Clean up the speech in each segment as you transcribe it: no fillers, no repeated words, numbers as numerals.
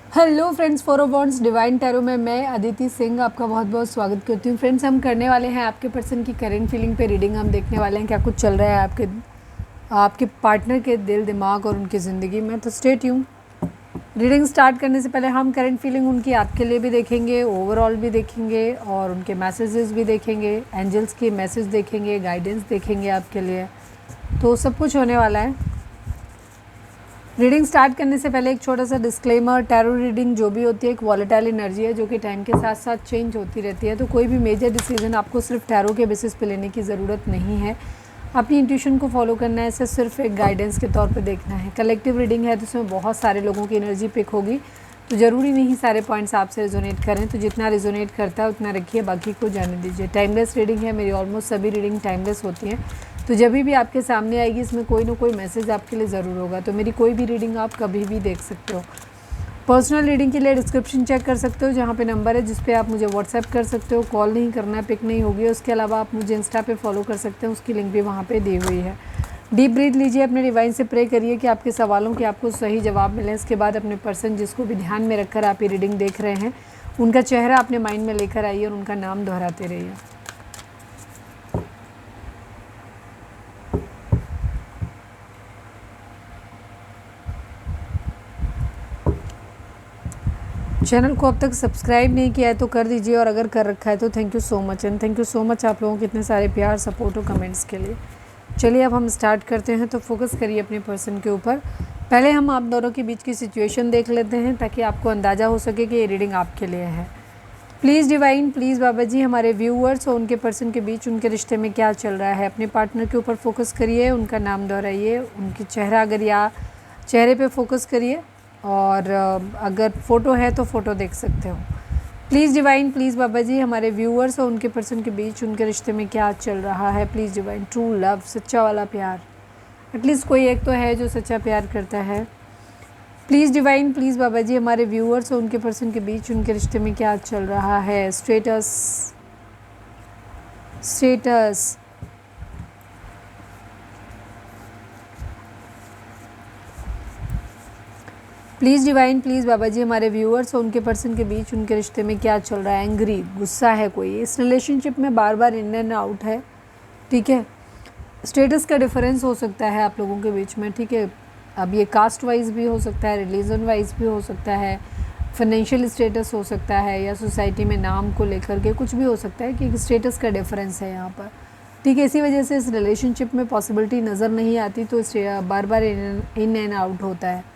Hello friends, four of wands divine tarot में मैं अदिति सिंह आपका बहुत बहुत स्वागत करती हूँ। फ्रेंड्स, हम करने वाले हैं आपके पर्सन की करेंट फीलिंग पे रीडिंग। हम देखने वाले हैं क्या कुछ चल रहा है आपके पार्टनर के दिल, दिमाग और उनकी ज़िंदगी में। तो स्टे ट्यून। रीडिंग स्टार्ट करने से पहले हम करेंट फीलिंग उनकी आपके लिए भी देखेंगे, ओवरऑल भी देखेंगे और उनके मैसेजेस भी देखेंगे, एंजल्स के मैसेज देखेंगे, गाइडेंस देखेंगे आपके लिए। तो सब कुछ होने वाला है। रीडिंग स्टार्ट करने से पहले एक छोटा सा डिस्क्लेमर, टैरो रीडिंग जो भी होती है एक वॉलेटाइल एनर्जी है जो कि टाइम के साथ साथ चेंज होती रहती है। तो कोई भी मेजर डिसीजन आपको सिर्फ टैरो के बेसिस पे लेने की ज़रूरत नहीं है। अपनी इंट्यूशन को फॉलो करना है, इसे सिर्फ एक गाइडेंस के तौर पे देखना है। कलेक्टिव रीडिंग है तो इसमें बहुत सारे लोगों की एनर्जी पिक होगी, तो ज़रूरी नहीं सारे पॉइंट्स आपसे रिजोनेट करें। तो जितना रिजोनेट करता है उतना रखिए, बाकी को जाने दीजिए। टाइमलेस रीडिंग है, मेरी ऑलमोस्ट सभी रीडिंग टाइमलेस होती हैं। तो जब भी आपके सामने आएगी इसमें कोई ना कोई मैसेज आपके लिए ज़रूर होगा। तो मेरी कोई भी रीडिंग आप कभी भी देख सकते हो। पर्सनल रीडिंग के लिए डिस्क्रिप्शन चेक कर सकते हो, जहाँ पे नंबर है जिस पे आप मुझे व्हाट्सएप कर सकते हो। कॉल नहीं करना है, पिक नहीं होगी। उसके अलावा आप मुझे इंस्टा पे फॉलो कर सकते हैं, उसकी लिंक भी वहाँ पे दी हुई है। डीप ब्रीथ लीजिए, अपने डिवाइन से प्रे करिए कि आपके सवालों के आपको सही जवाब मिले। इसके बाद अपने पर्सन जिसको भी ध्यान में रखकर आप ये रीडिंग देख रहे हैं उनका चेहरा अपने माइंड में लेकर आइए और उनका नाम दोहराते रहिए। चैनल को अब तक सब्सक्राइब नहीं किया है तो कर दीजिए, और अगर कर रखा है तो thank you so much. And thank you so much आप लोगों के इतने सारे प्यार, सपोर्ट और कमेंट्स के लिए। चलिए अब हम स्टार्ट करते हैं। तो फोकस करिए अपने पर्सन के ऊपर। पहले हम आप दोनों के बीच की सिचुएशन देख लेते हैं ताकि आपको अंदाज़ा हो सके कि ये रीडिंग आपके लिए है। Please divine, please Baba ji, हमारे व्यूअर्स और उनके पर्सन के बीच उनके रिश्ते में क्या चल रहा है। अपने पार्टनर के ऊपर फोकस करिए, उनका नाम दोहराइए, उनकी चेहरा अगर या चेहरे पे फोकस करिए, और अगर फ़ोटो है तो फ़ोटो देख सकते हो। Please divine, please Baba ji, हमारे व्यूअर्स और उनके पर्सन के बीच उनके रिश्ते में क्या चल रहा है। प्लीज़ डिवाइन, ट्रू लव, सच्चा वाला प्यार, एटलीस्ट कोई एक तो है जो सच्चा प्यार करता है। Please divine, please Baba ji, हमारे व्यूअर्स और उनके पर्सन के बीच उनके रिश्ते में क्या चल रहा है। Status, status, please divine, please Baba ji, हमारे व्यूअर्स और उनके पर्सन के बीच उनके रिश्ते में क्या चल रहा है। एंग्री, गुस्सा है कोई, इस रिलेशनशिप में बार बार इन एंड आउट है, ठीक है। स्टेटस का डिफरेंस हो सकता है आप लोगों के बीच में, ठीक है। अब ये कास्ट वाइज भी हो सकता है, रिलीजन वाइज भी हो सकता है, फाइनेंशियल स्टेटस हो सकता है, या सोसाइटी में नाम को लेकर के कुछ भी हो सकता है कि स्टेटस का डिफरेंस है यहाँ पर, ठीक है। इसी वजह से इस रिलेशनशिप में पॉसिबिलिटी नज़र नहीं आती, तो बार बार इन एंड आउट होता है।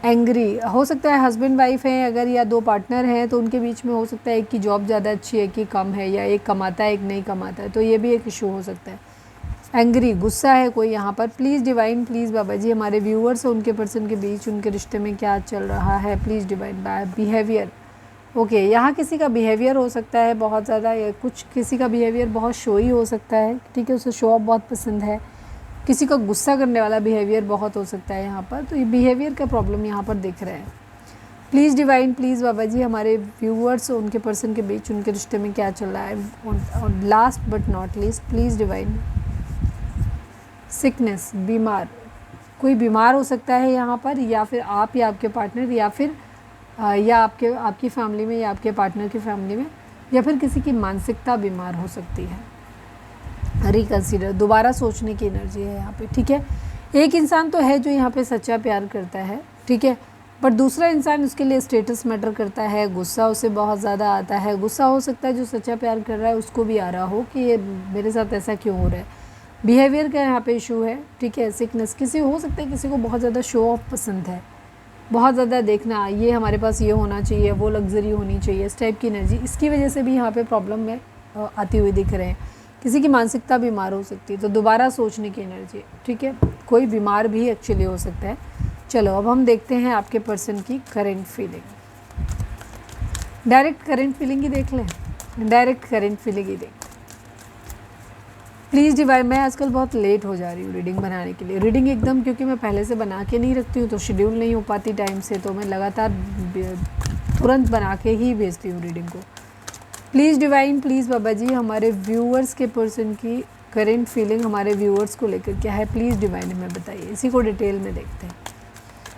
एंग्री हो सकता है हस्बैंड वाइफ हैं अगर, या दो पार्टनर हैं तो उनके बीच में हो सकता है एक की जॉब ज़्यादा अच्छी है कि कम है, या एक कमाता है एक नहीं कमाता है, तो ये भी एक इशू हो सकता है। एंग्री, गुस्सा है कोई यहाँ पर। Please divine, please Baba ji, हमारे व्यूअर्स और उनके पर्सन के बीच उनके रिश्ते में क्या चल रहा है। Please divine. बिहेवियर, ओके, यहाँ किसी का बिहेवियर हो सकता है बहुत ज़्यादा, या कुछ किसी का बिहेवियर बहुत शोई हो सकता है, ठीक है, उसे शो ऑफ बहुत पसंद है। किसी को गुस्सा करने वाला बिहेवियर बहुत हो सकता है यहाँ पर, तो ये बिहेवियर का प्रॉब्लम यहाँ पर दिख रहा है। Please divine, please Baba ji, हमारे व्यूअर्स और उनके पर्सन के बीच उनके रिश्ते में क्या चल रहा है। और last but not least, please divine, sickness, बीमार, कोई बीमार हो सकता है यहाँ पर, या फिर आप या आपके पार्टनर, या फिर या आपकी फैमिली में या आपके पार्टनर की फैमिली में, या फिर किसी की मानसिकता बीमार हो सकती है। रिकन्सिडर, दोबारा सोचने की एनर्जी है यहाँ पे, ठीक है। एक इंसान तो है जो यहाँ पे सच्चा प्यार करता है, ठीक है, पर दूसरा इंसान उसके लिए स्टेटस मैटर करता है, गुस्सा उसे बहुत ज़्यादा आता है। गुस्सा हो सकता है जो सच्चा प्यार कर रहा है उसको भी आ रहा हो कि ये मेरे साथ ऐसा क्यों हो रहा है। बिहेवियर का यहाँ पे इशू है, ठीक है। सिकनेस, किसी हो सकता है किसी को बहुत ज़्यादा शो ऑफ पसंद है, बहुत ज़्यादा देखना, ये हमारे पास ये होना चाहिए, वो लग्जरी होनी चाहिए, इस टाइप की एनर्जी, इसकी वजह से भी यहाँ पे प्रॉब्लम में आती हुई दिख रहे हैं। किसी की मानसिकता बीमार हो सकती है, तो दोबारा सोचने की एनर्जी, ठीक है। कोई बीमार भी एक्चुअली हो सकता है। चलो अब हम देखते हैं आपके पर्सन की current feeling. Direct current feeling ही देख लें, डायरेक्ट करेंट फीलिंग ही देख। प्लीज़ डिवाइन, मैं आजकल बहुत लेट हो जा रही हूँ रीडिंग बनाने के लिए। रीडिंग एकदम, क्योंकि मैं पहले से बना के नहीं रखती हूँ तो शेड्यूल नहीं हो पाती टाइम से, तो मैं लगातार तुरंत बना के ही भेजती हूँ रीडिंग को। Please divine, please Baba ji, हमारे व्यूअर्स के पर्सन की करेंट फीलिंग हमारे व्यूअर्स को लेकर क्या है। प्लीज़ डिवाइन हमें बताइए, इसी को डिटेल में देखते हैं।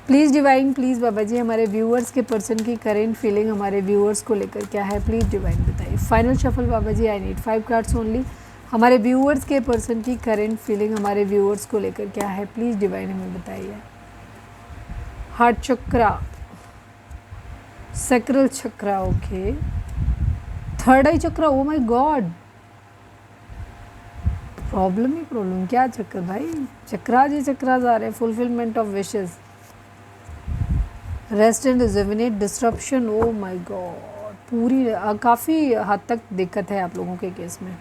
Please divine, please Baba ji हमारे व्यूअर्स के पर्सन की करेंट फीलिंग हमारे व्यूअर्स को लेकर क्या है, प्लीज़ डिवाइन बताइए। Final shuffle Baba ji, I need 5 cards only. हमारे व्यूअर्स के पर्सन की करेंट फीलिंग हमारे व्यूअर्स को लेकर क्या है, प्लीज़ डिवाइन हमें बताइए। Heart chakra, sacral chakra, okay, third eye chakra, oh my God, problem ही प्रॉब्लम, क्या चक्कर भाई, चक्राज ही चक्राज आ रहे हैं। Fulfilment of wishes, rest and rejuvenate, disruption, oh my God, पूरी काफ़ी हद तक दिक्कत है आप लोगों के केस में।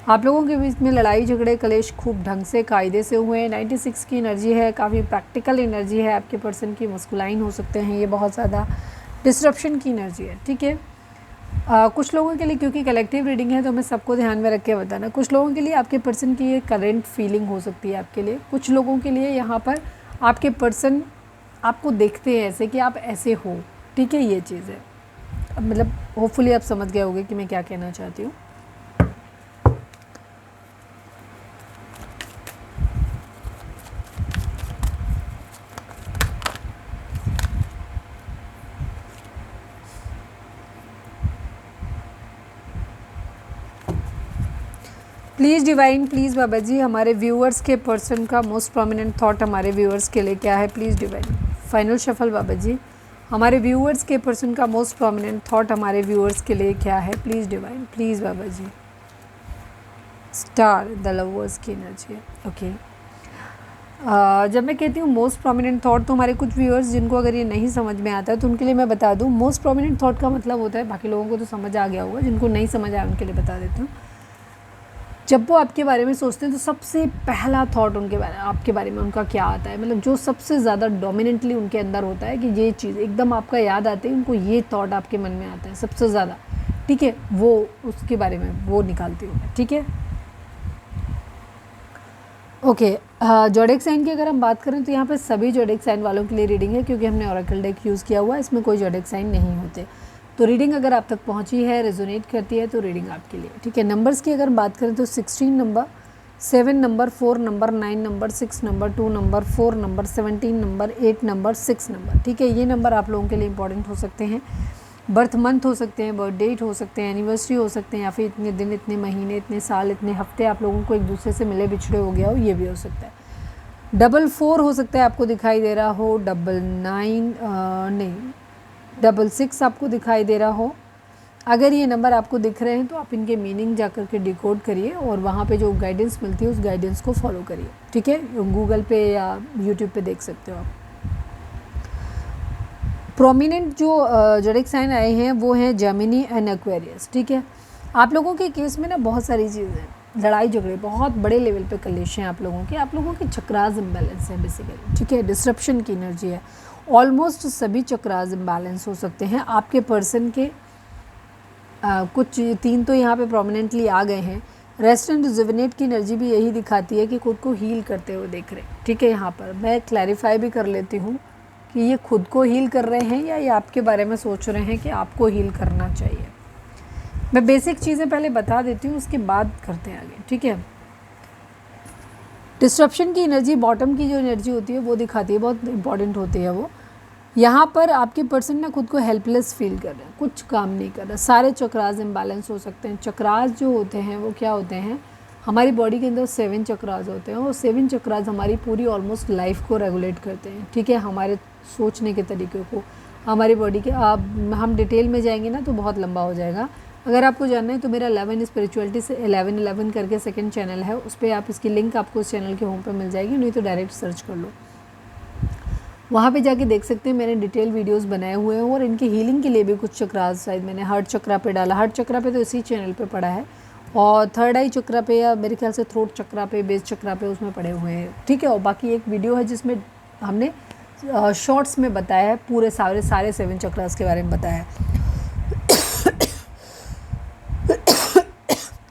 आप लोगों के बीच में लड़ाई झगड़े कलेश खूब ढंग से कायदे से हुए हैं। 96 की एनर्जी है, काफ़ी प्रैक्टिकल एनर्जी है आपके पर्सन की, मस्कुलाइन हो सकते हैं ये बहुत ज़्यादा, डिस्ट्रप्शन की एनर्जी है, ठीक है। कुछ लोगों के लिए, क्योंकि कलेक्टिव रीडिंग है तो मैं सबको ध्यान में रख के बताना, कुछ लोगों के लिए आपके पर्सन की ये करेंट फीलिंग हो सकती है आपके लिए। कुछ लोगों के लिए यहाँ पर आपके पर्सन आपको देखते हैं ऐसे कि आप ऐसे हो, ठीक है, ये चीज़ है। अब मतलब होपफुली आप समझ गए होंगे कि मैं क्या कहना चाहती हूँ। Please divine, please Baba ji हमारे व्यूअर्स के पर्सन का मोस्ट प्रोमिनेंट थॉट हमारे व्यूअर्स के लिए क्या है, please divine. Final shuffle Baba ji, हमारे व्यूअर्स के पर्सन का मोस्ट प्रोमिनेंट थॉट हमारे व्यूअर्स के लिए क्या है, please divine, please Baba ji. Star, the lovers की एनर्जी है, ओके। जब मैं कहती हूँ मोस्ट प्रोमिनेंट थॉट, तो हमारे कुछ व्यूअर्स जिनको अगर ये नहीं समझ में आता है तो उनके लिए मैं बता दूँ, मोस्ट प्रोमिनेंट थॉट का मतलब होता है, बाकी लोगों को तो समझ आ गया होगा, जिनको नहीं समझ आया उनके लिए बता देती हूँ। जब वो आपके बारे में सोचते हैं तो सबसे पहला थॉट उनके बारे आपके बारे में उनका क्या आता है, मतलब जो सबसे ज़्यादा डोमिनेंटली उनके अंदर होता है कि ये चीज़ एकदम आपका याद आते हैं, उनको ये थॉट आपके मन में आता है सबसे ज़्यादा, ठीक है, वो उसके बारे में वो निकालती हूँ, ठीक है, ओके। जोडिक साइन की अगर हम बात करें तो यहाँ पे सभी जोडिक साइन वालों के लिए रीडिंग है, क्योंकि हमने ओरेकल डेक यूज़ किया हुआ है, इसमें कोई जोडिक साइन नहीं होते। तो रीडिंग अगर आप तक पहुंची है, रेजोनेट करती है, तो रीडिंग आपके लिए, ठीक है। नंबर्स की अगर बात करें तो 16 number, 7 number, 4 number, 9 number, 6 number, 2 number, 4 number, 17 number, 8 number, 6 number, ठीक है। ये नंबर आप लोगों के लिए इंपॉर्टेंट हो सकते हैं। बर्थ मंथ हो सकते हैं, बर्थ डेट हो सकते हैं, एनिवर्सरी हो सकते हैं, या फिर इतने दिन, इतने महीने, इतने साल, इतने हफ्ते आप लोगों को एक दूसरे से मिले बिछड़े हो गया हो, ये भी हो सकता है। 44 हो सकता है आपको दिखाई दे रहा हो, 99 नहीं, 66 आपको दिखाई दे रहा हो। अगर ये नंबर आपको दिख रहे हैं तो आप इनके मीनिंग जा कर के डिकोड करिए और वहाँ पे जो गाइडेंस मिलती है उस गाइडेंस को फॉलो करिए, ठीक है। गूगल पे या यूट्यूब पे देख सकते हो आप। प्रोमिनेंट जो जोडिक साइन आए हैं वो हैं जेमिनी एंड एक्वेरियस, ठीक है। आप लोगों के केस में ना बहुत सारी चीज़ें, लड़ाई झगड़े बहुत बड़े लेवल पे कलेश हैं आप लोगों के चक्रास इम्बैलेंस है बेसिकली, ठीक है, डिस्ट्रप्शन की एनर्जी है। ऑलमोस्ट सभी चक्रास इम्बैलेंस हो सकते हैं आपके पर्सन के। कुछ 3 तो यहाँ पे प्रोमिनेंटली आ गए हैं। रेस्ट एंड रिजुविनेट की एनर्जी भी यही दिखाती है कि खुद को हील करते हुए देख रहे हैं, ठीक है। यहाँ पर मैं क्लैरिफाई भी कर लेती हूँ कि ये खुद को हील कर रहे हैं या ये आपके बारे में सोच रहे हैं कि आपको हील करना चाहिए। मैं बेसिक चीज़ें पहले बता देती हूँ, उसके बाद करते हैं आगे, ठीक है। डिस्ट्रप्शन की एनर्जी, बॉटम की जो एनर्जी होती है वो दिखाती है, बहुत इंपॉर्टेंट होती है वो। यहाँ पर आपके पर्सन ना खुद को हेल्पलेस फील कर रहे हैं, कुछ काम नहीं कर रहा। सारे चक्रास इम्बैलेंस हो सकते हैं। चक्रास जो होते हैं वो क्या होते हैं, हमारी बॉडी के अंदर 7 चक्रास होते हैं और 7 चक्रास हमारी पूरी ऑलमोस्ट लाइफ को रेगुलेट करते हैं, ठीक है, हमारे सोचने के तरीके को, हमारी बॉडी के। हम डिटेल में जाएंगे ना तो बहुत लंबा हो जाएगा। अगर आपको जानना है तो मेरा 11 स्पिरिचुअलिटी से 11 करके सेकंड चैनल है, उस पर आप इसकी लिंक आपको उस चैनल के होम पे मिल जाएगी, नहीं तो डायरेक्ट सर्च कर लो, वहाँ पे जाके देख सकते हैं। मैंने डिटेल वीडियोस बनाए हुए हैं और इनके हीलिंग के लिए भी कुछ चक्रास शायद मैंने हार्ट चक्रा पे डाला, हार्ट चक्रा पे तो इसी चैनल पे पड़ा है, और थर्ड आई चक्रा पे या मेरे ख्याल से थ्रोट चक्रा पे, बेस चक्रा पे उसमें पड़े हुए हैं, ठीक है। और बाकी एक वीडियो है जिसमें हमने शॉर्ट्स में बताया है, पूरे सारे 7 चक्रास के बारे में बताया है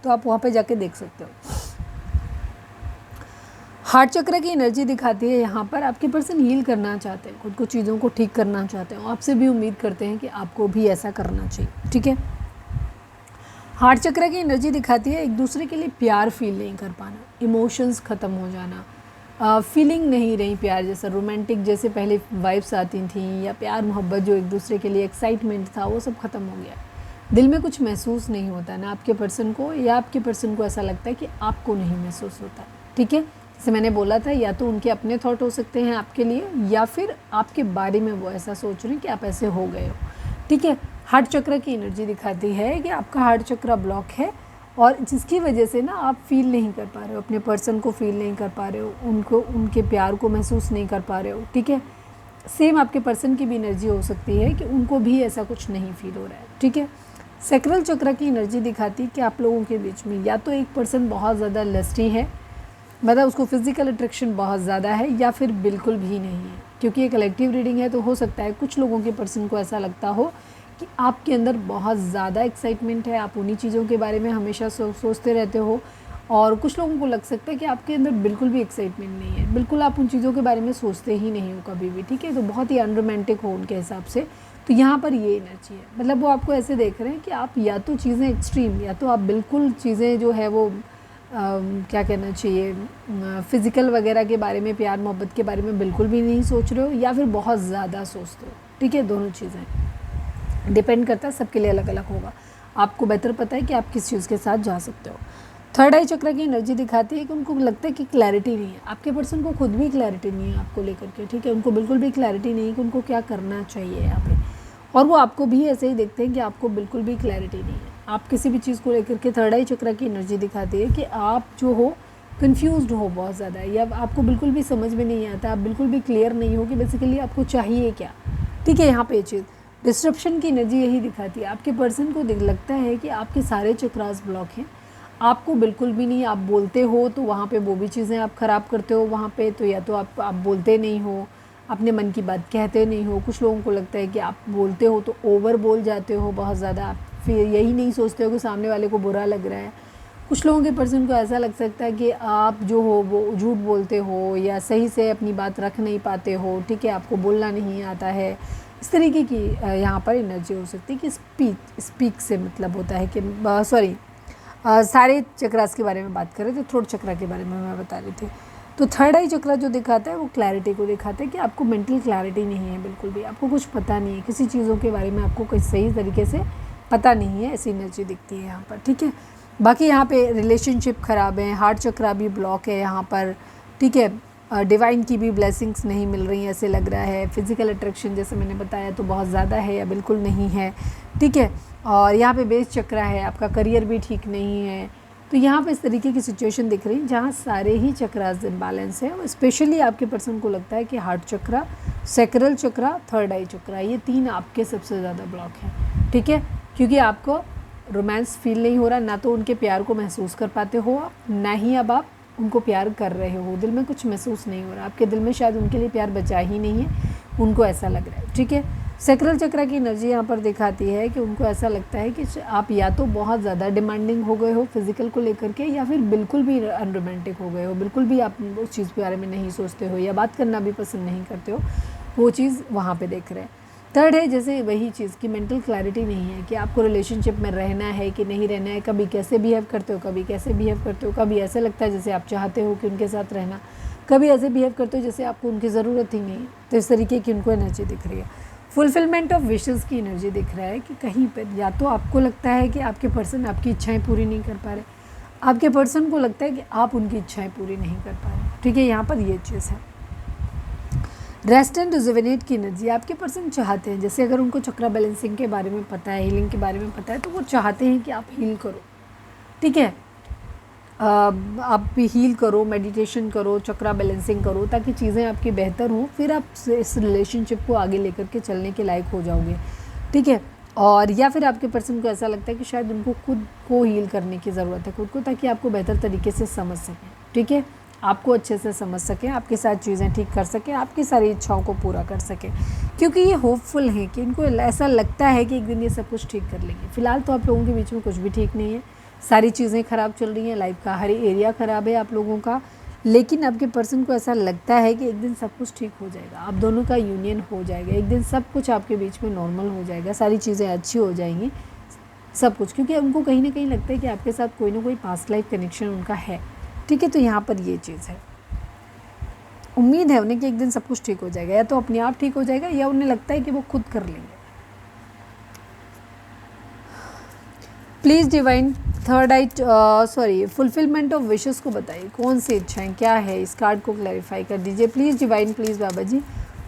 तो आप वहाँ पे जाके देख सकते हो। हार्ट चक्र की एनर्जी दिखाती है यहाँ पर आपके पर्सन हील करना चाहते हैं, खुद को चीज़ों को ठीक करना चाहते हैं, आपसे भी उम्मीद करते हैं कि आपको भी ऐसा करना चाहिए, ठीक है। हार्ट चक्र की एनर्जी दिखाती है एक दूसरे के लिए प्यार फील नहीं कर पाना, इमोशंस ख़त्म हो जाना, फीलिंग नहीं रही प्यार जैसा, रोमांटिक जैसे पहले वाइब्स आती थी, या प्यार मोहब्बत जो एक दूसरे के लिए एक्साइटमेंट था, वो सब ख़त्म हो गया। दिल में कुछ महसूस नहीं होता ना आपके पर्सन को, या आपके पर्सन को ऐसा लगता है कि आपको नहीं महसूस होता। ठीक है, जैसे मैंने बोला था, या तो उनके अपने थॉट हो सकते हैं आपके लिए, या फिर आपके बारे में वो ऐसा सोच रहे हैं कि आप ऐसे हो गए हो। ठीक है, हार्ट चक्र की एनर्जी दिखाती है कि आपका हार्ट चक्र ब्लॉक है, और जिसकी वजह से ना आप फील नहीं कर पा रहे हो अपने पर्सन को, फील नहीं कर पा रहे हो उनको, उनके प्यार को महसूस नहीं कर पा रहे हो। ठीक है, सेम आपके पर्सन की भी एनर्जी हो सकती है कि उनको भी ऐसा कुछ नहीं फील हो रहा है। ठीक है, सैक्रल चक्र की एनर्जी दिखाती है कि आप लोगों के बीच में या तो एक पर्सन बहुत ज़्यादा लस्टी है, मतलब उसको फिजिकल अट्रैक्शन बहुत ज़्यादा है, या फिर बिल्कुल भी नहीं है। क्योंकि ये कलेक्टिव रीडिंग है, तो हो सकता है कुछ लोगों के पर्सन को ऐसा लगता हो कि आपके अंदर बहुत ज़्यादा एक्साइटमेंट है, आप उन्हीं चीज़ों के बारे में हमेशा सोचते रहते हो, और कुछ लोगों को लग सकता है कि आपके अंदर बिल्कुल भी एक्साइटमेंट नहीं है, बिल्कुल आप उन चीज़ों के बारे में सोचते ही नहीं हो कभी भी। ठीक है, तो बहुत ही अनरोमांटिक हो उनके हिसाब से। तो यहाँ पर ये एनर्जी है, मतलब वो आपको ऐसे देख रहे हैं कि आप या तो चीज़ें एक्सट्रीम, या तो आप बिल्कुल चीज़ें जो है वो क्या कहना चाहिए, फ़िज़िकल वगैरह के बारे में, प्यार मोहब्बत के बारे में बिल्कुल भी नहीं सोच रहे हो, या फिर बहुत ज़्यादा सोचते हो। ठीक है, दोनों चीज़ें डिपेंड करता है, सबके लिए अलग अलग होगा। आपको बेहतर पता है कि आप किस चीज़ के साथ जा सकते हो। थर्ड आई चक्र की एनर्जी दिखाती है कि उनको लगता है कि क्लैरिटी नहीं है, आपके पर्सन को खुद भी क्लैरिटी नहीं है आपको लेकर के। ठीक है, उनको बिल्कुल भी क्लैरिटी नहीं है कि उनको क्या करना चाहिए यहाँ पे, और वो आपको भी ऐसे ही देखते हैं कि आपको बिल्कुल भी क्लैरिटी नहीं है आप किसी भी चीज़ को लेकर के। थर्ड आई चक्र की एनर्जी दिखाती है कि आप जो हो कन्फ्यूज्ड हो बहुत ज़्यादा, या आपको बिल्कुल भी समझ में नहीं आता, आप बिल्कुल भी क्लियर नहीं हो कि बेसिकली आपको चाहिए क्या। ठीक है, यहाँ पे ये चीज़ डिस्ट्रप्शन की एनर्जी यही दिखाती है, आपके पर्सन को लगता है कि आपके सारे चक्रास ब्लॉक हैं, आपको बिल्कुल भी नहीं, आप बोलते हो तो वहाँ पे वो भी चीज़ें आप ख़राब करते हो वहाँ पे, तो या तो आप बोलते नहीं हो, अपने मन की बात कहते नहीं हो। कुछ लोगों को लगता है कि आप बोलते हो तो ओवर बोल जाते हो बहुत ज़्यादा, आप फिर यही नहीं सोचते हो कि सामने वाले को बुरा लग रहा है। कुछ लोगों के पर्सन को ऐसा लग सकता है कि आप जो हो वो झूठ बोलते हो, या सही से अपनी बात रख नहीं पाते हो। ठीक है, आपको बोलना नहीं आता है, इस तरीके की यहाँ पर एनर्जी हो सकती है कि स्पीक से मतलब होता है कि सॉरी सारे चक्रास के बारे में बात करें तो थ्रोट चक्रा के बारे में मैं बता रही थी। तो थर्ड आई चक्रा जो दिखाता है वो क्लैरिटी को दिखाता है कि आपको मेंटल क्लैरिटी नहीं है, बिल्कुल भी आपको कुछ पता नहीं है, किसी चीज़ों के बारे में आपको कोई सही तरीके से पता नहीं है, ऐसी एनर्जी दिखती है यहाँ पर। ठीक है, बाकी यहाँ पे रिलेशनशिप ख़राब है, हार्ट चक्रा भी ब्लॉक है यहाँ पर। ठीक है, डिवाइन की भी ब्लेसिंग्स नहीं मिल रही हैं ऐसे लग रहा है। फिज़िकल अट्रैक्शन जैसे मैंने बताया तो बहुत ज़्यादा है या बिल्कुल नहीं है। ठीक है, और यहाँ पे बेस चक्रा है, आपका करियर भी ठीक नहीं है। तो यहाँ पे इस तरीके की सिचुएशन दिख रही है जहाँ सारे ही चक्रास इम्बैलेंस है। स्पेशली आपके पर्सन को लगता है कि हार्ट चक्रा, सैक्रल चक्रा, थर्ड आई चक्रा, ये तीन आपके सबसे ज़्यादा ब्लॉक हैं। ठीक है, क्योंकि आपको रोमांस फील नहीं हो रहा, ना तो उनके प्यार को महसूस कर पाते हो आप, ना ही अब आप उनको प्यार कर रहे हो, दिल में कुछ महसूस नहीं हो रहा, आपके दिल में शायद उनके लिए प्यार बचा ही नहीं है, उनको ऐसा लग रहा है। ठीक है, सैक्रल चक्र की एनर्जी यहाँ पर दिखाती है कि उनको ऐसा लगता है कि आप या तो बहुत ज़्यादा डिमांडिंग हो गए हो फिज़िकल को लेकर के, या फिर बिल्कुल भी अनरोमांटिक हो गए हो, बिल्कुल भी आप उस चीज़ के बारे में नहीं सोचते हो या बात करना भी पसंद नहीं करते हो, वो चीज़ वहाँ पे देख रहे हैं। थर्ड है जैसे वही चीज़ कि मेंटल क्लैरिटी नहीं है कि आपको रिलेशनशिप में रहना है कि नहीं रहना है, कभी कैसे बिहेव करते हो, कभी कैसे बिहेव करते हो, कभी ऐसे लगता है जैसे आप चाहते हो कि उनके साथ रहना, कभी ऐसे बिहेव करते हो जैसे आपको उनकी ज़रूरत ही नहीं है। तो इस तरीके की उनको एनर्जी दिख रही है। फुलफिलमेंट ऑफ विशेज़ की एनर्जी दिख रहा है कि कहीं पर या तो आपको लगता है कि आपके पर्सन आपकी इच्छाएं पूरी नहीं कर पा रहे, आपके पर्सन को लगता है कि आप उनकी इच्छाएं पूरी नहीं कर पा रहे। ठीक है, यहाँ पर ये चीज़ है। रेस्ट एंड रिजुवेनेट की एनर्जी आपके पर्सन चाहते हैं, जैसे अगर उनको चक्रा बैलेंसिंग के बारे में पता है, हीलिंग के बारे में पता है, तो वो चाहते हैं कि आप हील करो। ठीक है, आप भी हील करो, मेडिटेशन करो, चक्रा बैलेंसिंग करो, ताकि चीज़ें आपकी बेहतर हों, फिर आप इस रिलेशनशिप को आगे लेकर के चलने के लायक हो जाओगे। ठीक है, और या फिर आपके पर्सन को ऐसा लगता है कि शायद उनको खुद को हील करने की ज़रूरत है, खुद को, ताकि आपको बेहतर तरीके से समझ सकें। ठीक है, आपको अच्छे से समझ सकें, आपके साथ चीज़ें ठीक कर सकें, आपकी सारी इच्छाओं को पूरा कर सकें, क्योंकि ये होपफुल हैं कि इनको ऐसा लगता है कि एक दिन ये सब कुछ ठीक कर लेंगे। फ़िलहाल तो आप लोगों के बीच में कुछ भी ठीक नहीं है, सारी चीज़ें ख़राब चल रही हैं, लाइफ का हर एरिया ख़राब है आप लोगों का, लेकिन आपके पर्सन को ऐसा लगता है कि एक दिन सब कुछ ठीक हो जाएगा, आप दोनों का यूनियन हो जाएगा, एक दिन सब कुछ आपके बीच में नॉर्मल हो जाएगा, सारी चीज़ें अच्छी हो जाएंगी, सब कुछ, क्योंकि उनको कहीं ना कहीं लगता है कि आपके साथ कोई ना कोई पास्ट लाइफ कनेक्शन उनका है। ठीक है, तो यहाँ पर ये चीज़ है। उम्मीद है उन्हें कि एक दिन सब कुछ ठीक हो जाएगा, या तो अपने आप ठीक हो जाएगा या उन्हें लगता है कि वो खुद कर लेंगे। Please divine third I fulfilment of wishes को बताइए, कौन सी इच्छाएं क्या है, इस कार्ड को क्लैरिफाई कर दीजिए please divine, please Baba ji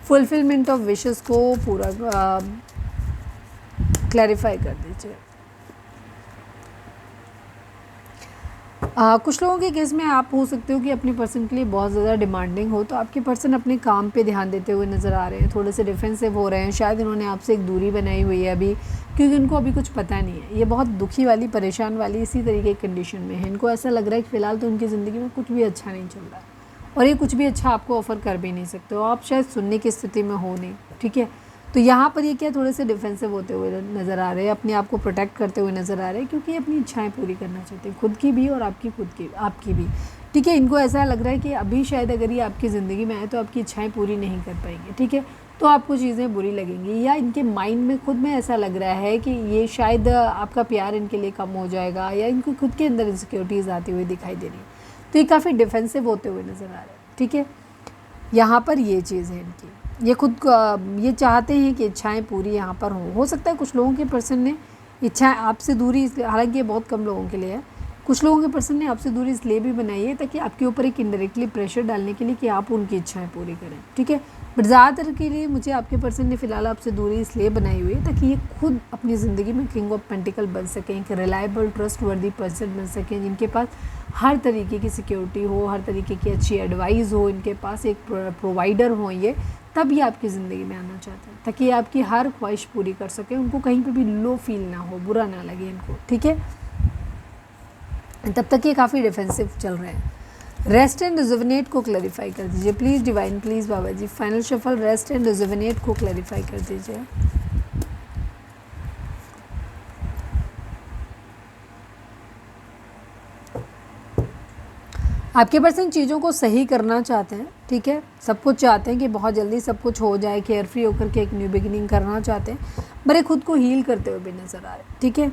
fulfilment of wishes को पूरा क्लैरिफाई कर दीजिए। कुछ लोगों के केस में आप हो सकते हो कि अपने पर्सन के लिए बहुत ज़्यादा डिमांडिंग हो, तो आपके पर्सन अपने काम पे ध्यान देते हुए नज़र आ रहे हैं, थोड़े से डिफेंसिव हो रहे हैं, शायद इन्होंने आपसे एक दूरी बनाई हुई है अभी, क्योंकि उनको अभी कुछ पता नहीं है, ये बहुत दुखी वाली परेशान वाली इसी तरीके की कंडीशन में है। इनको ऐसा लग रहा है कि फ़िलहाल तो उनकी ज़िंदगी में कुछ भी अच्छा नहीं चल रहा है, और ये कुछ भी अच्छा आपको ऑफ़र कर भी नहीं सकते हो, आप शायद सुनने की स्थिति में हो नहीं, ठीक है। तो यहाँ पर ये क्या थोड़े से डिफेंसिव होते हुए नज़र आ रहे हैं, अपने आप को प्रोटेक्ट करते हुए नज़र आ रहे हैं, क्योंकि ये अपनी इच्छाएं पूरी करना चाहते हैं, खुद की भी और आपकी भी, ठीक है। इनको ऐसा लग रहा है कि अभी शायद अगर ये आपकी ज़िंदगी में आए तो आपकी इच्छाएं पूरी नहीं कर पाएंगे, ठीक है, तो आपको चीज़ें बुरी लगेंगी, या इनके माइंड में खुद में ऐसा लग रहा है कि ये शायद आपका प्यार इनके लिए कम हो जाएगा, या इनको खुद के अंदर इनसिक्योरिटीज़ आती हुई दिखाई दे रही है, तो ये काफ़ी डिफेंसिव होते हुए नज़र आ रहे हैं, ठीक है। यहाँ पर ये चीज़ है इनकी, ये खुद ये चाहते हैं कि इच्छाएं पूरी यहाँ पर हो सकता है कुछ लोगों के पर्सन ने इच्छाएं आपसे दूरी, हालांकि ये बहुत कम लोगों के लिए है, कुछ लोगों के पर्सन ने आपसे दूरी इसलिए भी बनाई है ताकि आपके ऊपर एक इनडायरेक्टली प्रेशर डालने के लिए कि आप उनकी इच्छाएं पूरी करें, ठीक है। बट ज़्यादातर के लिए मुझे आपके पर्सन ने फ़िलहाल आपसे दूरी इसलिए बनाई हुई है ताकि ये खुद अपनी ज़िंदगी में किंग ऑफ पेंटिकल बन सकें, एक रिलायबल ट्रस्ट वर्दी पर्सन बन सकें, जिनके पास हर तरीके की सिक्योरिटी हो, हर तरीके की अच्छी एडवाइस हो, इनके पास एक प्रोवाइडर हो, ये तब ये आपकी ज़िंदगी में आना चाहते हैं ताकि आपकी हर ख्वाहिश पूरी कर सकें, उनको कहीं पे भी लो फील ना हो, बुरा ना लगे इनको, ठीक है। तब तक ये काफ़ी डिफेंसिव चल रहे हैं। रेस्ट एंड रिजुविनेट को क्लैरिफाई कर दीजिए please divine, please Baba ji final shuffle rest and rejuvenate को क्लैरिफाई कर दीजिए। आपके पर्सन चीज़ों को सही करना चाहते हैं, ठीक है, सब कुछ चाहते हैं कि बहुत जल्दी सब कुछ हो जाए, केयर फ्री होकर के एक न्यू बिगिनिंग करना चाहते हैं, बड़े खुद को हील करते हुए भी नज़र आ रहे हैं, ठीक है।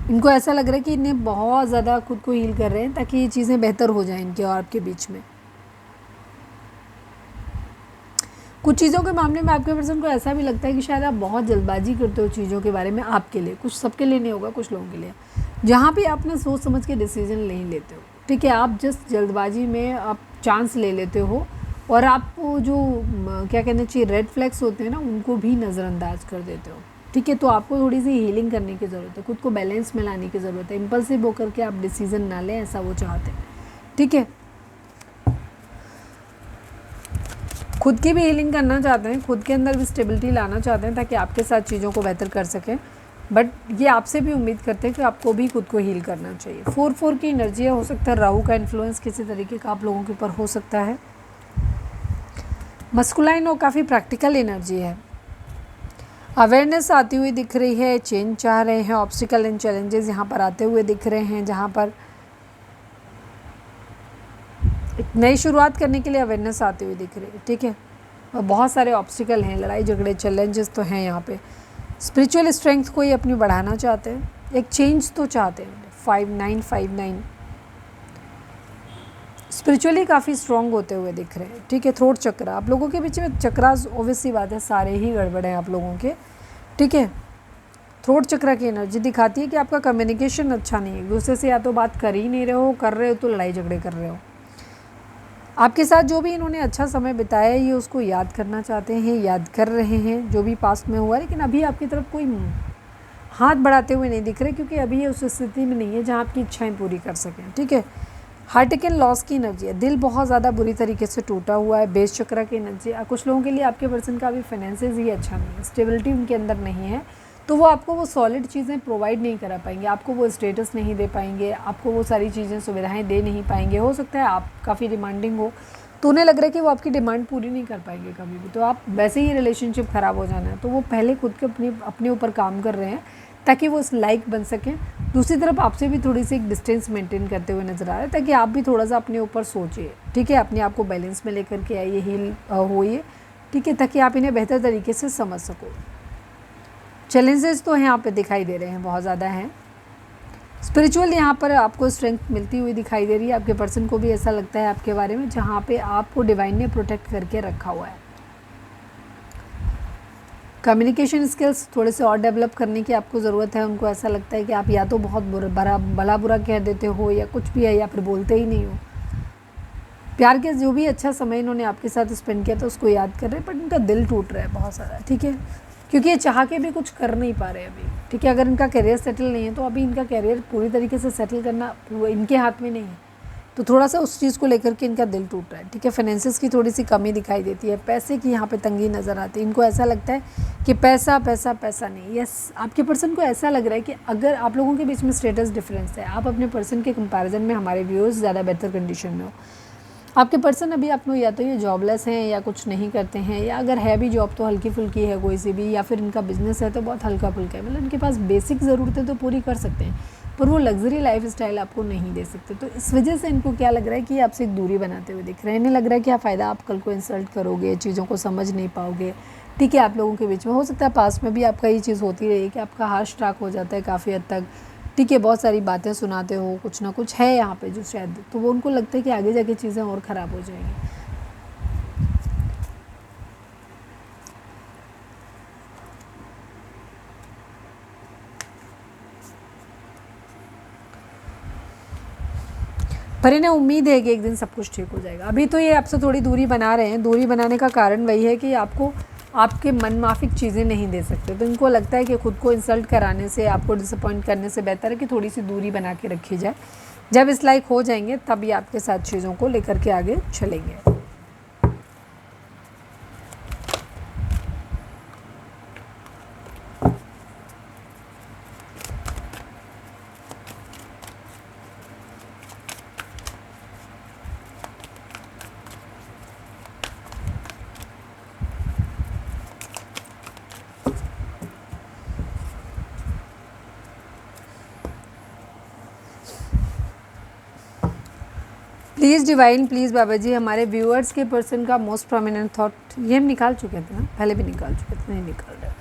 इनको ऐसा लग रहा है कि इन्हें बहुत ज़्यादा खुद को हील कर रहे हैं ताकि ये चीज़ें बेहतर हो जाएं इनके और आपके बीच में। कुछ चीज़ों के मामले में आपके पर्सन को ऐसा भी लगता है कि शायद आप बहुत जल्दबाजी करते हो चीज़ों के बारे में, आपके लिए, कुछ सबके लिए नहीं होगा, कुछ लोगों के लिए, जहाँ पे आप ना सोच समझ के डिसीजन नहीं लेते हो, ठीक है, आप जस्ट जल्दबाजी में आप चांस ले लेते हो, और आप जो क्या कहना चाहिए रेड फ्लैग्स होते हैं ना, उनको भी नज़रअंदाज कर देते हो, ठीक है। तो आपको थोड़ी सी हीलिंग करने की ज़रूरत है, खुद को बैलेंस में लाने की ज़रूरत है, इम्पल्सिव होकर के आप डिसीज़न ना लें, ऐसा वो चाहते हैं, ठीक है। खुद की भी हीलिंग करना चाहते हैं, खुद के अंदर भी स्टेबिलिटी लाना चाहते हैं ताकि आपके साथ चीज़ों को बेहतर कर सकें, बट ये आपसे भी उम्मीद करते हैं कि आपको भी खुद को हील करना चाहिए। 4-4 की एनर्जी हो सकता है, राहु का इन्फ्लुएंस किसी तरीके का आप लोगों के ऊपर हो सकता है, मस्कुलाइन और काफ़ी प्रैक्टिकल एनर्जी है, अवेयरनेस आती हुई दिख रही है, चेंज चाह रहे हैं, ऑब्स्टिकल एंड चैलेंजेस यहाँ पर आते हुए दिख रहे हैं, जहाँ पर एक नई शुरुआत करने के लिए अवेयरनेस आती हुई दिख रही है, ठीक है, और बहुत सारे ऑब्स्टिकल हैं, लड़ाई झगड़े चैलेंजेस तो हैं यहाँ पे। स्पिरिचुअल स्ट्रेंथ को ये अपनी बढ़ाना चाहते हैं, एक चेंज तो चाहते हैं। 5959 स्पिरिचुअली काफ़ी स्ट्रॉन्ग होते हुए दिख रहे हैं, ठीक है। थ्रोट चक्र, आप लोगों के बीच में चक्रास ऑब्वियसली बात है सारे ही गड़बड़ हैं आप लोगों के, ठीक है। थ्रोट चक्र की एनर्जी दिखाती है कि आपका कम्युनिकेशन अच्छा नहीं है, एक दूसरे से या तो बात कर ही नहीं रहे हो, कर रहे हो तो लड़ाई झगड़े कर रहे हो। आपके साथ जो भी इन्होंने अच्छा समय बिताया है ये उसको याद करना चाहते हैं, याद कर रहे हैं जो भी पास्ट में हुआ, लेकिन अभी आपकी तरफ कोई हाथ बढ़ाते हुए नहीं दिख रहे, क्योंकि अभी ये उस स्थिति में नहीं है जहाँ आपकी इच्छाएं पूरी कर सकें, ठीक है। हार्ट एंड लॉस की एनर्जी है, दिल बहुत ज़्यादा बुरी तरीके से टूटा हुआ है। बेस चक्र की एनर्जी, कुछ लोगों के लिए आपके पर्सन का अभी फाइनेंसेस ही अच्छा नहीं है, स्टेबिलिटी उनके अंदर नहीं है, तो वो आपको वो सॉलिड चीज़ें प्रोवाइड नहीं करा पाएंगे, आपको वो स्टेटस नहीं दे पाएंगे, आपको वो सारी चीज़ें सुविधाएं दे नहीं पाएंगे। हो सकता है आप काफ़ी डिमांडिंग हो, तो उन्हें लग रहा है कि वो आपकी डिमांड पूरी नहीं कर पाएंगे कभी भी, तो आप वैसे ही रिलेशनशिप ख़राब हो जाना है, तो वो पहले खुद के अपने ऊपर काम कर रहे हैं ताकि वो लाइक बन सकें। दूसरी तरफ आपसे भी थोड़ी सी एक डिस्टेंस मेंटेन करते हुए नज़र आ रहा है ताकि आप भी थोड़ा सा अपने ऊपर सोचिए, ठीक है, अपने आप को बैलेंस में लेकर के आइए, हील होइए, ठीक है, ताकि आप इन्हें बेहतर तरीके से समझ सको। चैलेंजेस तो यहाँ पे दिखाई दे रहे हैं, बहुत ज़्यादा हैं, स्पिरिचुअल यहाँ पर आपको स्ट्रेंथ मिलती हुई दिखाई दे रही है। आपके पर्सन को भी ऐसा लगता है आपके बारे में, जहाँ पे आपको डिवाइन ने प्रोटेक्ट करके रखा हुआ है। कम्युनिकेशन स्किल्स थोड़े से और डेवलप करने की आपको ज़रूरत है। उनको ऐसा लगता है कि आप या तो बहुत भला बुरा कह देते हो या कुछ भी है, या फिर बोलते ही नहीं हो। प्यार के जो भी अच्छा समय इन्होंने आपके साथ स्पेंड किया था उसको याद कर रहे हैं, बट इनका दिल टूट रहा है बहुत सारा, ठीक है, क्योंकि ये चाह के भी कुछ कर नहीं पा रहे अभी, ठीक है। अगर इनका करियर सेटल नहीं है तो अभी इनका करियर पूरी तरीके से सेटल करना इनके हाथ में नहीं है, तो थोड़ा सा उस चीज़ को लेकर के इनका दिल टूट रहा है, ठीक है। फाइनेंसेस की थोड़ी सी कमी दिखाई देती है, पैसे की यहाँ पे तंगी नज़र आती है। इनको ऐसा लगता है कि पैसा पैसा पैसा नहीं। यस, आपके पर्सन को ऐसा लग रहा है कि अगर आप लोगों के बीच में स्टेटस डिफरेंस है, आप अपने पर्सन के कंपैरिजन में हमारे व्यूअर्स ज़्यादा बेहतर कंडीशन में हो। आपके पर्सन अभी आप लोग या तो ये जॉबलेस हैं या कुछ नहीं करते हैं, या अगर है भी जॉब तो हल्की फुल्की है कोई सी भी, या फिर इनका बिजनेस है तो बहुत हल्का फुल्का है। मतलब इनके पास बेसिक ज़रूरतें तो पूरी कर सकते हैं, पर वो लग्जरी लाइफ स्टाइल आपको नहीं दे सकते। तो इस वजह से इनको क्या लग रहा है कि आपसे एक दूरी बनाते हुए दिख रहे हैं। इन्हें लग रहा है क्या फ़ायदा, आप कल को इंसल्ट करोगे, चीज़ों को समझ नहीं पाओगे, ठीक है। आप लोगों के बीच में हो सकता है पास में भी आपका ये चीज़ होती रही कि आपका हार्श ट्रैक हो जाता है काफ़ी हद तक, ठीक है। बहुत सारी बातें सुनाते हो, कुछ ना कुछ है यहाँ पे जो शायद, तो वो उनको लगता है कि आगे जाके चीज़ें और ख़राब हो जाएंगी। पर इन्हें उम्मीद है कि एक दिन सब कुछ ठीक हो जाएगा। अभी तो ये आपसे थोड़ी दूरी बना रहे हैं। दूरी बनाने का कारण वही है कि आपको आपके मनमाफिक चीज़ें नहीं दे सकते, तो इनको लगता है कि खुद को इंसल्ट कराने से, आपको डिसअपॉइंट करने से बेहतर है कि थोड़ी सी दूरी बना के रखी जाए। जब इस लायक हो जाएंगे तब ये आपके साथ चीज़ों को लेकर के आगे चलेंगे। Please divine, please Baba ji, हमारे व्यूअर्स के पर्सन का मोस्ट प्रोमिनेंट थॉट, ये हम निकाल चुके थे ना, पहले भी निकाल चुके थे, नहीं निकाल रहे।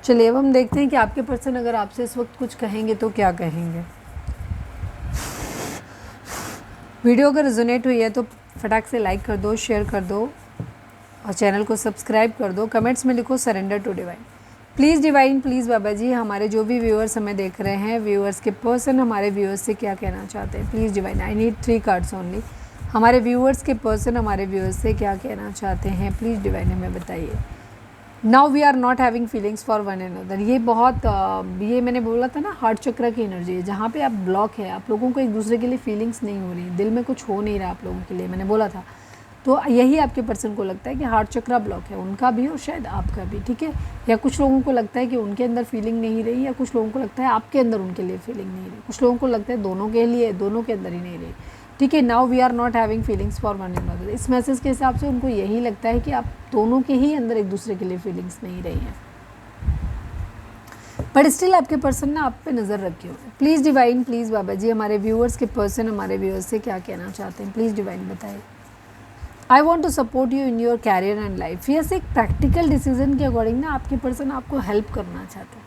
चलिए अब हम देखते हैं कि आपके पर्सन अगर आपसे इस वक्त कुछ कहेंगे तो क्या कहेंगे। वीडियो अगर रेजोनेट हुई है तो फटाक से लाइक कर दो, शेयर कर दो और चैनल को सब्सक्राइब कर दो। कमेंट्स में लिखो surrender to divine. Please divine, please Baba ji, हमारे जो भी व्यूअर्स हमें देख रहे हैं, व्यूअर्स के पर्सन हमारे व्यूअर्स से क्या कहना चाहते हैं। Please divine, I need 3 cards only. हमारे व्यूअर्स के पर्सन हमारे व्यूअर्स से क्या कहना चाहते हैं, प्लीज़ डिवाइन हमें बताइए। Now we are not having feelings for one and other. ये बहुत ये मैंने बोला था ना, हार्ट चक्र की एनर्जी है, जहाँ पे आप ब्लॉक है, आप लोगों को एक दूसरे के लिए फीलिंग्स नहीं हो रही, दिल में कुछ हो नहीं रहा आप लोगों के लिए, मैंने बोला था। तो यही आपके पर्सन को लगता है कि हार्ट चक्र ब्लॉक है, उनका भी और शायद आपका भी, ठीक है। या कुछ लोगों को लगता है कि उनके अंदर फीलिंग नहीं रही, या कुछ लोगों को लगता है आपके अंदर उनके लिए फीलिंग नहीं रही, कुछ लोगों को लगता है दोनों के लिए, दोनों के अंदर ही नहीं रही, ठीक है। Now we are not having feelings for one and other. इस मैसेज के हिसाब से उनको यही लगता है कि आप दोनों के ही अंदर एक दूसरे के लिए फीलिंग्स नहीं रही हैं, बट स्टिल आपके पर्सन ने आप पे नज़र रखी हो। Please divine, please Baba ji, हमारे व्यूअर्स के पर्सन हमारे व्यूअर्स से क्या कहना चाहते हैं, प्लीज़ डिवाइन बताइए। I want to support you in your career and life. Yes, एक प्रैक्टिकल डिसीजन के अकॉर्डिंग ना आपके पर्सन आपको हेल्प करना चाहते हैं,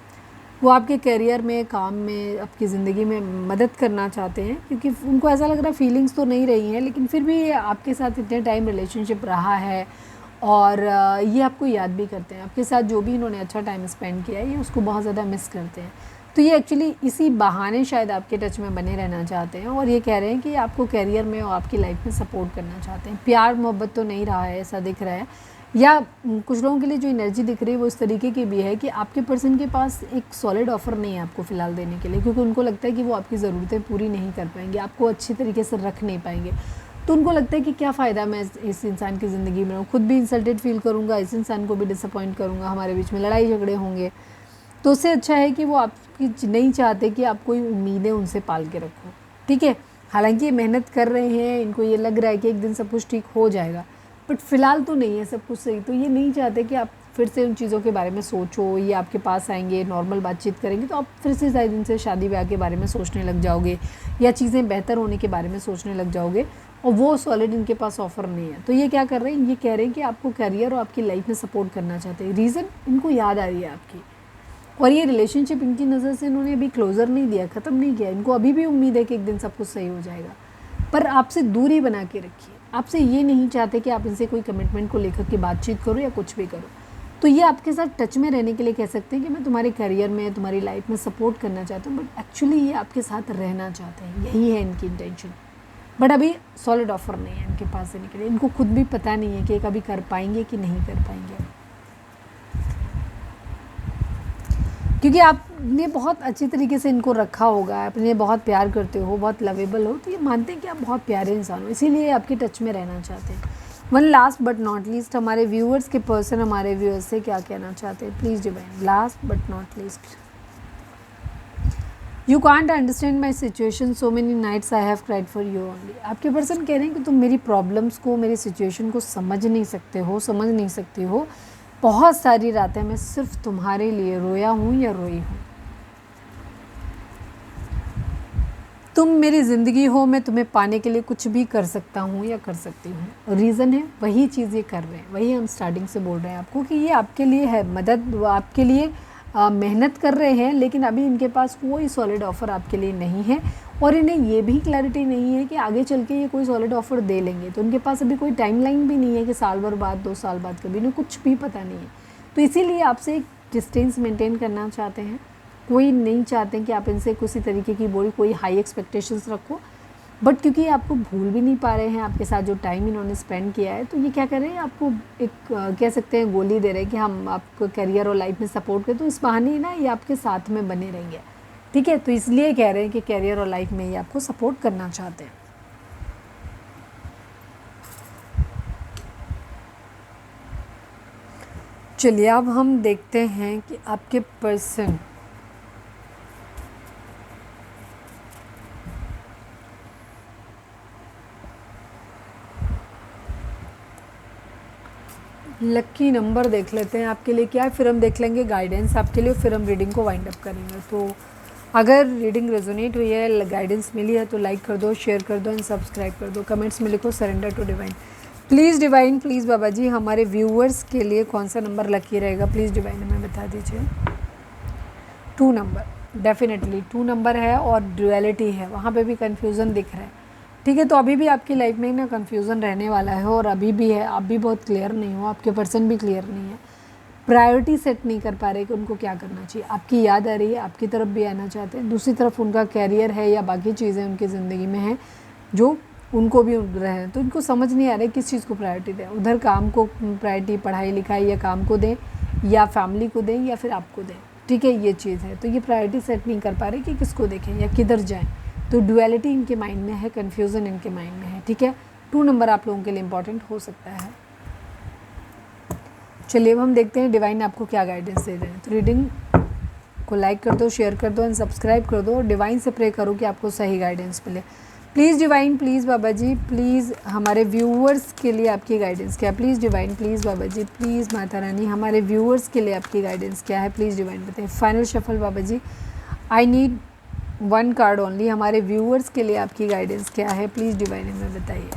वो आपके करियर में, काम में, आपकी ज़िंदगी में मदद करना चाहते हैं, क्योंकि उनको ऐसा लग रहा है फीलिंग्स तो नहीं रही हैं, लेकिन फिर भी आपके साथ इतने टाइम रिलेशनशिप रहा है और ये आपको याद भी करते हैं। आपके साथ जो भी इन्होंने अच्छा टाइम स्पेंड किया है, ये उसको बहुत ज़्यादा मिस करते हैं। तो ये एक्चुअली इसी बहाने शायद आपके टच में बने रहना चाहते हैं, और ये कह रहे हैं कि आपको करियर में और आपकी लाइफ में सपोर्ट करना चाहते हैं। प्यार मोहब्बत तो नहीं रहा है ऐसा दिख रहा है, या कुछ लोगों के लिए जो एनर्जी दिख रही है वो इस तरीके की भी है कि आपके पर्सन के पास एक सॉलिड ऑफर नहीं है आपको फ़िलहाल देने के लिए, क्योंकि उनको लगता है कि वो आपकी ज़रूरतें पूरी नहीं कर पाएंगे, आपको अच्छी तरीके से रख नहीं पाएंगे। तो उनको लगता है कि क्या फ़ायदा मैं इस इंसान की ज़िंदगी में रहूँ, खुद भी इंसल्टेड फील करूँगा, इस इंसान को भी डिसअपॉइंट करूँगा, हमारे बीच में लड़ाई झगड़े होंगे। तो उससे अच्छा है कि वो आपकी नहीं चाहते कि आप कोई उम्मीदें उनसे पाल के रखो, ठीक है। हालांकि ये मेहनत कर रहे हैं, इनको ये लग रहा है कि एक दिन सब कुछ ठीक हो जाएगा, बट फ़िलहाल तो नहीं है सब कुछ सही। तो ये नहीं चाहते कि आप फिर से उन चीज़ों के बारे में सोचो, ये आपके पास आएंगे, नॉर्मल बातचीत करेंगे तो आप फिर से शायद इनसे शादी ब्याह के बारे में सोचने लग जाओगे या चीज़ें बेहतर होने के बारे में सोचने लग जाओगे, और वो सॉलिड इनके पास ऑफ़र नहीं है। तो ये क्या कर रहे हैं, ये कह रहे हैं कि आपको करियर और आपकी लाइफ में सपोर्ट करना चाहते हैं। रीज़न, इनको याद आ रही है आपकी, और ये रिलेशनशिप इनकी नज़र से इन्होंने अभी क्लोज़र नहीं दिया, ख़त्म नहीं किया। इनको अभी भी उम्मीद है कि एक दिन सब कुछ सही हो जाएगा, पर आपसे दूरी बना के रखिए। आपसे ये नहीं चाहते कि आप इनसे कोई कमिटमेंट को लेकर के बातचीत करो या कुछ भी करो। तो ये आपके साथ टच में रहने के लिए कह सकते हैं कि मैं तुम्हारे करियर में, तुम्हारी लाइफ में सपोर्ट करना चाहता हूँ, बट एक्चुअली ये आपके साथ रहना चाहते हैं, यही है इनकी इंटेंशन। बट अभी सॉलिड ऑफर नहीं है इनके पास देने के लिए। इनको खुद भी पता नहीं है कि ये कभी कर पाएंगे कि नहीं कर पाएंगे, क्योंकि आपने बहुत अच्छी तरीके से इनको रखा होगा, अपने बहुत प्यार करते हो, बहुत लवेबल हो, तो ये मानते हैं कि आप बहुत प्यारे इंसान हो, इसीलिए आपके टच में रहना चाहते हैं। One last but not least, हमारे व्यूअर्स के पर्सन हमारे व्यूअर्स से क्या कहना चाहते हैं, please divine. Last but not least, you can't understand my situation, so many nights I have cried for you only. आपके पर्सन कह रहे हैं कि तुम मेरी प्रॉब्लम्स को, मेरी सिचुएशन को समझ नहीं सकते हो, समझ नहीं सकती हो। बहुत सारी रातें मैं सिर्फ तुम्हारे लिए रोया हूँ या रोई हूँ। तुम मेरी ज़िंदगी हो, मैं तुम्हें पाने के लिए कुछ भी कर सकता हूँ या कर सकती हूँ। रीज़न है वही चीज़ ये कर रहे हैं, वही हम स्टार्टिंग से बोल रहे हैं आपको कि ये आपके लिए है मदद, वो आपके लिए मेहनत कर रहे हैं, लेकिन अभी इनके पास कोई सॉलिड ऑफ़र आपके लिए नहीं है, और इन्हें ये भी क्लैरिटी नहीं है कि आगे चल के ये कोई सॉलिड ऑफ़र दे लेंगे। तो उनके पास अभी कोई टाइमलाइन भी नहीं है कि साल भर बाद, 2 साल बाद, कभी इन्हें कुछ भी पता नहीं है। तो इसीलिए आपसे एक डिस्टेंस मेंटेन करना चाहते हैं। कोई नहीं चाहते कि आप इनसे किसी तरीके की कोई हाई एक्सपेक्टेशंस रखो, बट क्योंकि आपको भूल भी नहीं पा रहे हैं आपके साथ जो टाइम इन्होंने स्पेंड किया है, तो ये क्या कर रहे हैं, आपको एक कह सकते हैं गोली दे रहे हैं कि हम आपको करियर और लाइफ में सपोर्ट करें, तो इस बहाने ना ये आपके साथ में बने रहेंगे। ठीक है, तो इसलिए कह रहे हैं कि करियर और लाइफ में ये आपको सपोर्ट करना चाहते हैं। चलिए अब हम देखते हैं कि आपके पर्सन लकी नंबर देख लेते हैं आपके लिए क्या है, फिर हम देख लेंगे गाइडेंस आपके लिए, फिर हम रीडिंग को वाइंड अप करेंगे। तो अगर रीडिंग रेजोनेट हुई है, गाइडेंस मिली है, तो लाइक कर दो, शेयर कर दो एंड सब्सक्राइब कर दो। कमेंट्स में लिखो surrender to divine. Please divine, please Baba ji, हमारे व्यूअर्स के लिए कौन सा नंबर लकी रहेगा, प्लीज़ डिवाइन हमें बता दीजिए। 2 नंबर, डेफिनेटली 2 नंबर है, और ड्यूअलिटी है, वहाँ पे भी कन्फ्यूज़न दिख रहा है। ठीक है, तो अभी भी आपकी लाइफ में ना कन्फ्यूज़न रहने वाला है, और अभी भी है, आप भी बहुत क्लियर नहीं हो, आपके पर्सन भी क्लियर नहीं है, प्रायोरिटी सेट नहीं कर पा रहे कि उनको क्या करना चाहिए। आपकी याद आ रही है, आपकी तरफ भी आना चाहते हैं, दूसरी तरफ उनका कैरियर है या बाकी चीज़ें उनकी ज़िंदगी में हैं जो उनको भी रहे हैं, तो इनको समझ नहीं आ रहा है किस चीज़ को प्रायोरिटी दें। उधर काम को प्रायोरिटी, पढ़ाई लिखाई या काम को दें, या फैमिली को दें, या फिर आपको दें। ठीक है, ये चीज़ है, तो ये प्रायोरिटी सेट नहीं कर पा रहे कि किसको देखें या किधर जाएं। तो डुअलिटी इनके माइंड में है, कन्फ्यूज़न इनके माइंड में है। ठीक है, 2 नंबर आप लोगों के लिए इंपॉर्टेंट हो सकता है। चलिए अब हम देखते हैं डिवाइन आपको क्या गाइडेंस दे रहे हैं। तो रीडिंग को लाइक कर दो, शेयर कर दो एंड सब्सक्राइब कर दो, और डिवाइन से प्रे करो कि आपको सही गाइडेंस मिले। Please divine, please Baba ji, please हमारे व्यूअर्स के लिए आपकी गाइडेंस क्या है, please divine, please Baba ji, please Mata Rani, हमारे व्यूअर्स के लिए आपकी गाइडेंस क्या है, प्लीज़ डिवाइन बताइए। Final shuffle Baba ji, I need 1 card only, हमारे व्यूअर्स के लिए आपकी गाइडेंस क्या है, प्लीज़ डिवाइन हमें बताइए।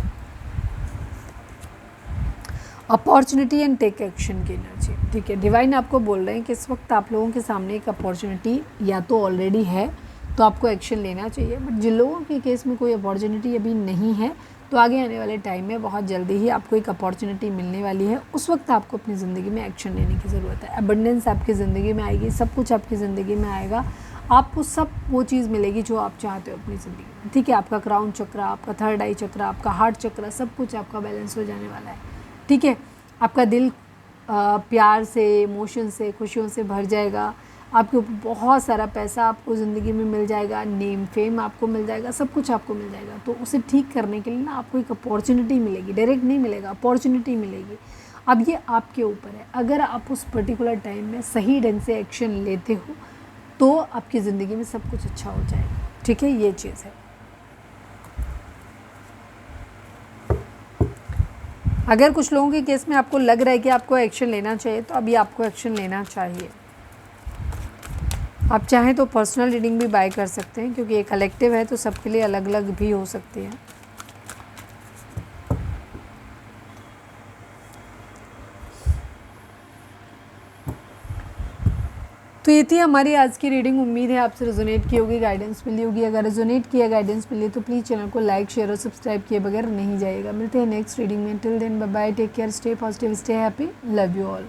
अपॉर्चुनिटी एंड टेक एक्शन की एनर्जी। ठीक है, डिवाइन आपको बोल रहे हैं कि इस वक्त आप लोगों के सामने एक अपॉर्चुनिटी या तो ऑलरेडी है, तो आपको एक्शन लेना चाहिए, बट जिन लोगों के केस में कोई अपॉर्चुनिटी अभी नहीं है, तो आगे आने वाले टाइम में बहुत जल्दी ही आपको एक अपॉर्चुनिटी मिलने वाली है। उस वक्त आपको अपनी ज़िंदगी में एक्शन लेने की ज़रूरत है। अबंडेंस आपकी ज़िंदगी में आएगी, सब कुछ आपकी ज़िंदगी में आएगा, आपको सब वो चीज़ मिलेगी जो आप चाहते हो अपनी ज़िंदगी में। ठीक है, आपका क्राउन चक्र, आपका थर्ड आई चक्र, आपका हार्ट चक्र, सब कुछ आपका बैलेंस हो जाने वाला है। ठीक है, आपका दिल प्यार से, इमोशन से, खुशियों से भर जाएगा, आपके ऊपर बहुत सारा पैसा आपको ज़िंदगी में मिल जाएगा, नेम फेम आपको मिल जाएगा, सब कुछ आपको मिल जाएगा। तो उसे ठीक करने के लिए ना आपको एक अपॉर्चुनिटी मिलेगी, डायरेक्ट नहीं मिलेगा, अपॉर्चुनिटी मिलेगी। अब ये आपके ऊपर है, अगर आप उस पर्टिकुलर टाइम में सही ढंग से एक्शन लेते हो तो आपकी ज़िंदगी में सब कुछ अच्छा हो जाएगा। ठीक है, ये चीज़ है। अगर कुछ लोगों के केस में आपको लग रहा है कि आपको एक्शन लेना चाहिए तो अभी आपको एक्शन लेना चाहिए। आप चाहें तो पर्सनल रीडिंग भी बाय कर सकते हैं, क्योंकि ये कलेक्टिव है तो सबके लिए अलग अलग भी हो सकती है। तो ये थी हमारी आज की रीडिंग। उम्मीद है आपसे रेजोनेट की होगी, गाइडेंस मिली होगी। अगर रेजोनेट किया, गाइडेंस मिली तो प्लीज़ चैनल को लाइक, शेयर और सब्सक्राइब किए बगैर नहीं जाइएगा। मिलते हैं नेक्स्ट रीडिंग में। Till then bye bye, take care, stay positive, stay happy, love you all.